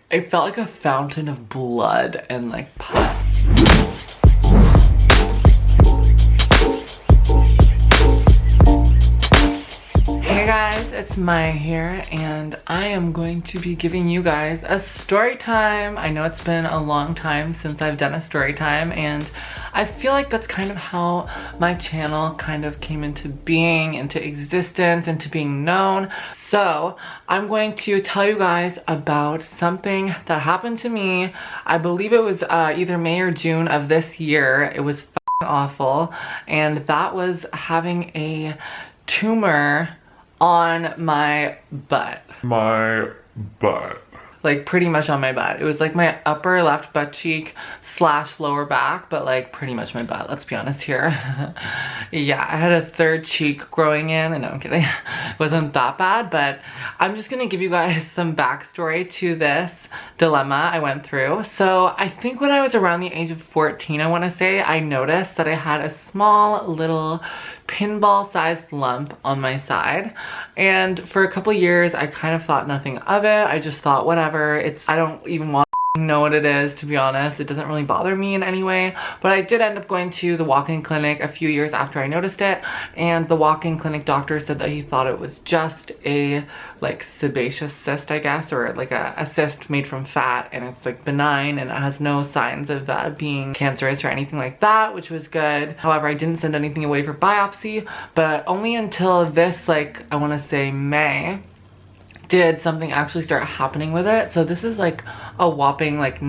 It felt like a fountain of blood and like pus. Hey guys, it's Maya here, and I am going to be giving you guys a story time. I know it's been a long time since I've done a story time, and I feel like that's kind of how my channel kind of came into being, into existence, into being known. So I'm going to tell you guys about something that happened to me. I believe it was either May or June of this year. It was awful, and that was having a tumor on my butt. Like pretty much on my butt. It was like my upper left butt cheek slash lower back, but like pretty much my butt, let's be honest here. Yeah, I had a third cheek growing in, and no, I'm kidding. It wasn't that bad, but I'm just gonna give you guys some backstory to this dilemma I went through. So I think when I was around the age of 14, I wanna say, I noticed that I had a small little pinball sized lump on my side, and for a couple years I kind of thought nothing of it. I just thought whatever, I don't even want to know what it is, to be honest. It doesn't really bother me in any way. But I did end up going to the walk-in clinic a few years after I noticed it, and the walk-in clinic doctor said that he thought it was just a like sebaceous cyst, I guess, or like a cyst made from fat, and it's like benign and it has no signs of being cancerous or anything like that, which was good. However, I didn't send anything away for biopsy, but only until this, like, I want to say May, did something actually start happening with it. So this is like a whopping like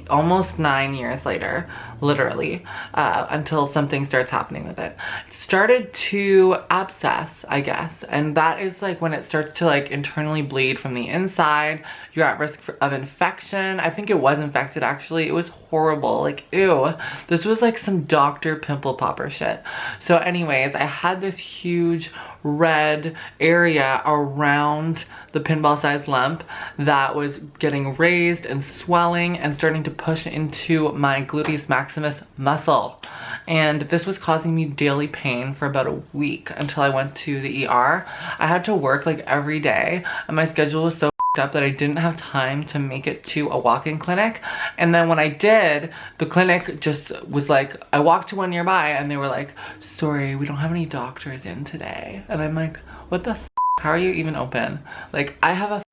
almost 9 years later, literally, until something starts happening with it. It started to abscess, I guess, and that is like when it starts to like internally bleed from the inside. You're at risk of infection. I think it was infected, actually. It was horrible, like, ew. This was like some doctor pimple popper shit. So anyways, I had this huge red area around the pinball sized lump that was getting raised and swelling and starting to push into my gluteus maximus muscle. And this was causing me daily pain for about a week until I went to the ER. I had to work like every day, and my schedule was so up that I didn't have time to make it to a walk-in clinic. And then when I did, the clinic just was like, I walked to one nearby and they were like, sorry, we don't have any doctors in today. And I'm like, what the f***? How are you even open? Like, I have a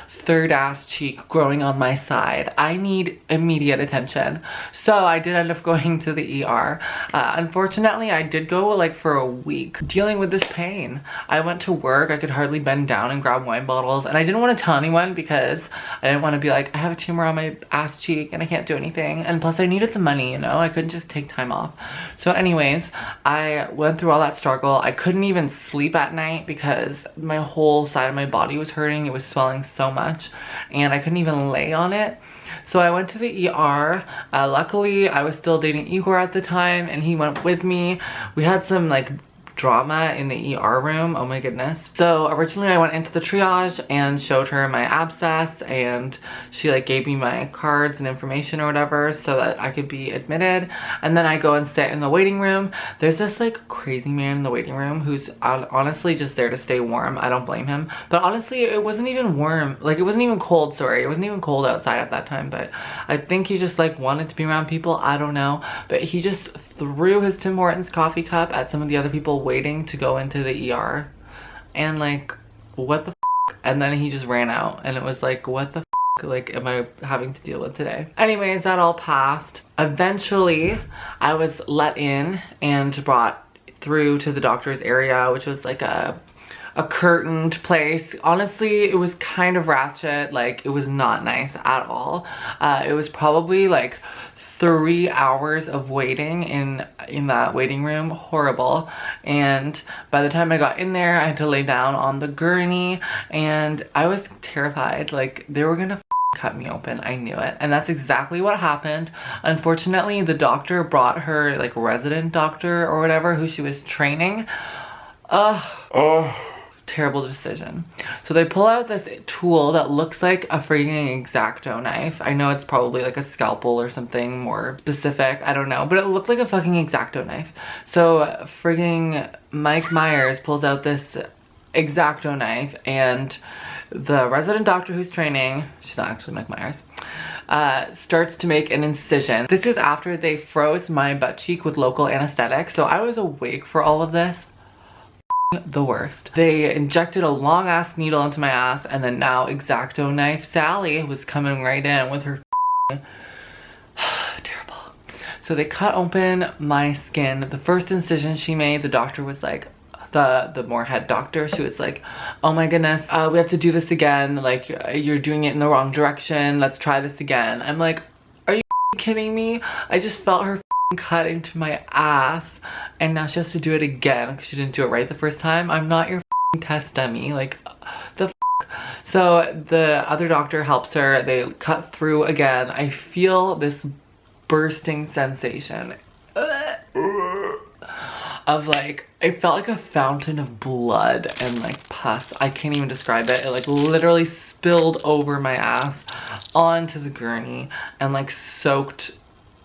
third ass cheek growing on my side. I need immediate attention. So I did end up going to the ER. Unfortunately, I did go like for a week dealing with this pain. I went to work, I could hardly bend down and grab wine bottles, and I didn't want to tell anyone because I didn't want to be like, I have a tumor on my ass cheek and I can't do anything. And plus I needed the money, you know, I couldn't just take time off. So anyways, I went through all that struggle. I couldn't even sleep at night because my whole side of my body was hurting. It was swelling so much, and I couldn't even lay on it. So I went to the ER. Luckily, I was still dating Igor at the time, and he went with me. We had some like drama in the ER room, oh my goodness. So originally I went into the triage and showed her my abscess, and she like gave me my cards and information or whatever so that I could be admitted. And then I go and sit in the waiting room. There's this like crazy man in the waiting room who's honestly just there to stay warm. I don't blame him, but honestly it wasn't even warm, like it wasn't even cold, sorry, it wasn't even cold outside at that time, but I think he just like wanted to be around people, I don't know. But he just threw his Tim Hortons coffee cup at some of the other people waiting to go into the ER, and like, what the f***? And then he just ran out, and it was like, what the f***, like, am I having to deal with today? Anyways, that all passed. Eventually I was let in and brought through to the doctor's area, which was like a curtained place. Honestly, it was kind of ratchet. Like, it was not nice at all. It was probably like 3 hours of waiting in that waiting room. Horrible. And by the time I got in there, I had to lay down on the gurney, and I was terrified. Like, they were gonna cut me open. I knew it. And that's exactly what happened. Unfortunately, the doctor brought her like resident doctor or whatever who she was training. Terrible decision. So they pull out this tool that looks like a freaking X-Acto knife. I know it's probably like a scalpel or something more specific, I don't know, but it looked like a fucking X-Acto knife. So frigging Mike Myers pulls out this X-Acto knife, and the resident doctor who's training, she's not actually Mike Myers, starts to make an incision. This is after they froze my butt cheek with local anesthetic, so I was awake for all of this. The worst. They injected a long ass needle into my ass, and then now X-Acto knife Sally was coming right in with her terrible. So they cut open my skin. The first incision she made, the doctor was like, the more head doctor, she was like, oh my goodness, we have to do this again, like you're doing it in the wrong direction, let's try this again. I'm like, are you kidding me? I just felt her cut into my ass and now she has to do it again because she didn't do it right the first time. I'm not your test dummy, like the So the other doctor helps her, they cut through again. I feel this bursting sensation of like, it felt like a fountain of blood and like pus. I can't even describe it. It like literally spilled over my ass onto the gurney and like soaked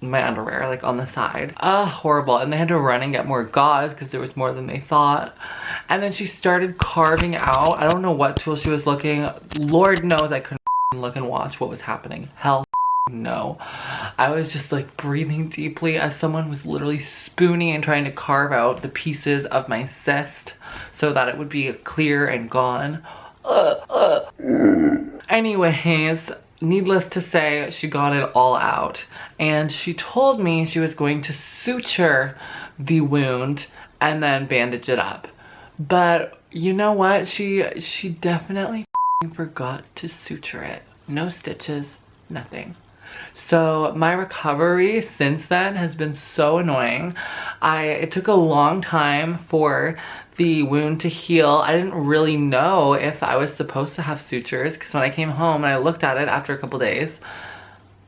my underwear like on the side. Horrible. And they had to run and get more gauze because there was more than they thought. And then she started carving out, I don't know what tool she was looking, Lord knows I couldn't look and watch what was happening. Hell no. I was just like breathing deeply as someone was literally spooning and trying to carve out the pieces of my cyst so that it would be clear and gone. Anyways, needless to say, she got it all out and she told me she was going to suture the wound and then bandage it up. But you know what? She definitely forgot to suture it. No stitches, nothing. So my recovery since then has been so annoying. It took a long time for the wound to heal. I didn't really know if I was supposed to have sutures because when I came home and I looked at it after a couple days,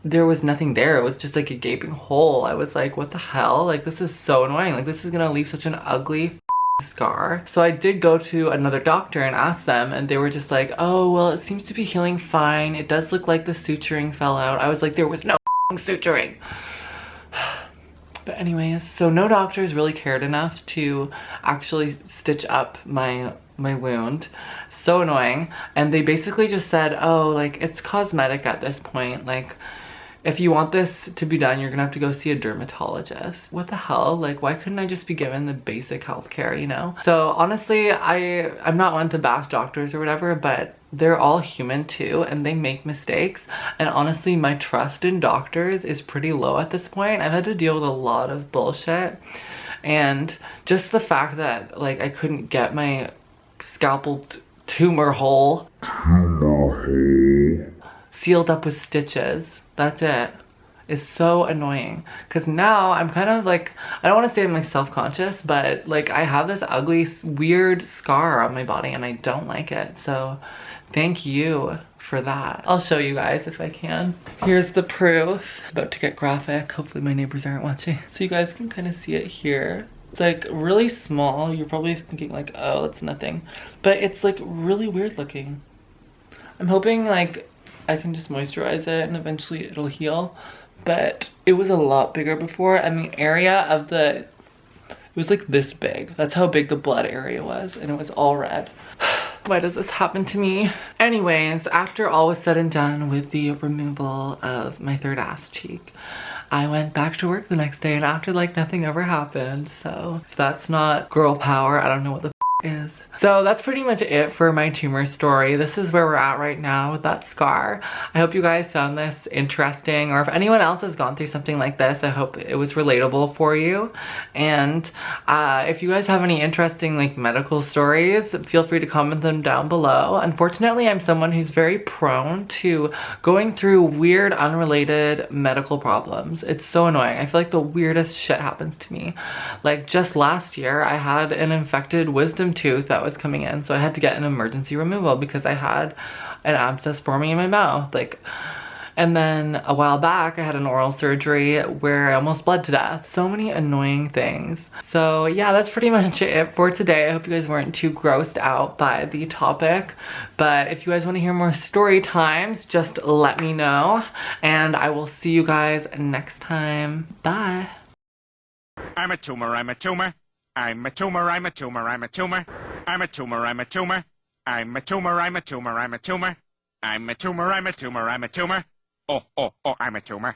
there was nothing there. It was just like a gaping hole. I was like, what the hell? Like, this is so annoying. Like, this is gonna leave such an ugly scar. So I did go to another doctor and ask them, and they were just like, oh, well, it seems to be healing fine. It does look like the suturing fell out. I was like, there was no suturing. But anyways, so no doctors really cared enough to actually stitch up my wound. So annoying. And they basically just said, oh, like, it's cosmetic at this point. Like, if you want this to be done, you're gonna have to go see a dermatologist. What the hell? Like, why couldn't I just be given the basic healthcare, you know? So honestly, I'm not one to bash doctors or whatever, but they're all human too, and they make mistakes. And honestly, my trust in doctors is pretty low at this point. I've had to deal with a lot of bullshit. And just the fact that, like, I couldn't get my scalpel tumor hole sealed up with stitches. That's it. Is so annoying. Because now I'm kind of like, I don't want to say I'm like self-conscious, but like I have this ugly, weird scar on my body and I don't like it. So thank you for that. I'll show you guys if I can. Here's the proof. About to get graphic. Hopefully my neighbors aren't watching. So you guys can kind of see it here. It's like really small. You're probably thinking like, oh, that's nothing. But it's like really weird looking. I'm hoping like I can just moisturize it and eventually it'll heal. But it was a lot bigger before, and the area of it was like this big. That's how big the blood area was, and it was all red. Why does this happen to me? Anyways, after all was said and done with the removal of my third ass cheek, I went back to work the next day and acted like nothing ever happened. So if that's not girl power, I don't know what the is. So that's pretty much it for my tumor story. This is where we're at right now with that scar. I hope you guys found this interesting, or if anyone else has gone through something like this, I hope it was relatable for you. And if you guys have any interesting like medical stories, feel free to comment them down below. Unfortunately, I'm someone who's very prone to going through weird, unrelated medical problems. It's so annoying. I feel like the weirdest shit happens to me. Like just last year, I had an infected wisdom tooth that was coming in, so I had to get an emergency removal because I had an abscess forming in my mouth. Like, and then a while back I had an oral surgery where I almost bled to death. So many annoying things. So yeah, that's pretty much it for today. I hope you guys weren't too grossed out by the topic, but if you guys want to hear more story times, just let me know and I will see you guys next time. Bye. I'm a tumor, I'm a tumor. I'm a tumor, I'm a tumor, I'm a tumor. I'm a tumor, I'm a tumor. I'm a tumor, I'm a tumor, I'm a tumor. I'm a tumor, I'm a tumor, I'm a tumor. Oh, I'm a tumor.